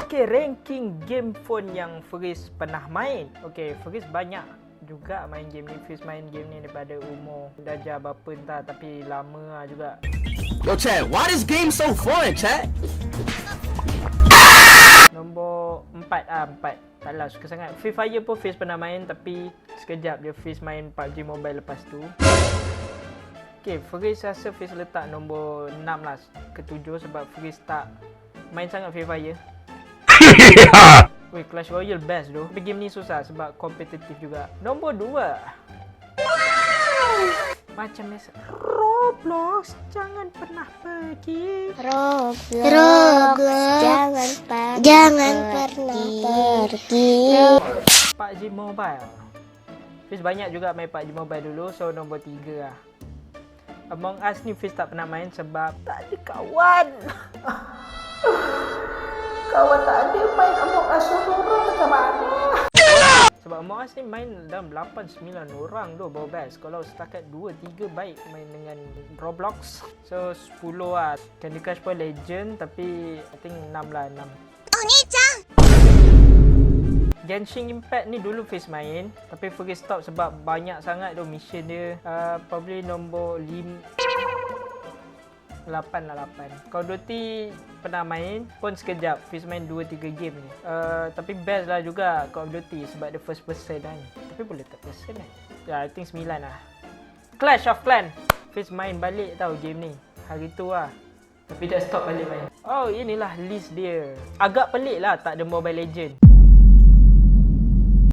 Okay, ranking game phone yang Firis pernah main. Okay, Firis banyak juga main game ni. Firis main game ni daripada umur darjah berapa entah, tapi lama lah juga. Yo chat, why this game so fun chat? Nombor 4 4. Taklah suka sangat. Free Fire pun Fiz pernah main, tapi sekejap je Fiz main PUBG Mobile lepas tu. Okay, Fiz rasa Fiz letak nombor 6 lah ke 7 sebab Fiz tak main sangat Free Fire. Weh, Clash Royale best tu. Tapi game ni susah sebab kompetitif juga. Nombor 2. Macam biasa, Roblox jangan pernah pergi. Roblox jangan pernah pergi. PUBG Mobile. Fiz banyak juga main PUBG Mobile dulu, so nombor 3 lah. Among Us ni Fiz tak pernah main sebab tak ada kawan. Kawan tak ada, main Among Us seorang macam mana? Sebab Among Us ni main dalam 8-9 orang tu baru best. Kalau setakat 2-3 baik main dengan Roblox. So 10 lah. Candy Crush pun legend, tapi I think 6 lah, 6. Genshin Impact ni dulu Fiz main, tapi Fiz stop sebab banyak sangat tu mission dia. Probably nombor 8 lah, 8. Call of Duty pernah main pun sekejap. Fiz main 2-3 game ni. Tapi best lah juga Call of Duty sebab dia first person kan. Tapi boleh third person kan. Ya, I think 9 lah. Clash of Clans. Fiz main balik tau game ni hari tu lah. Tapi dah stop balik main. Oh, inilah list dia. Agak pelik lah tak ada Mobile Legend.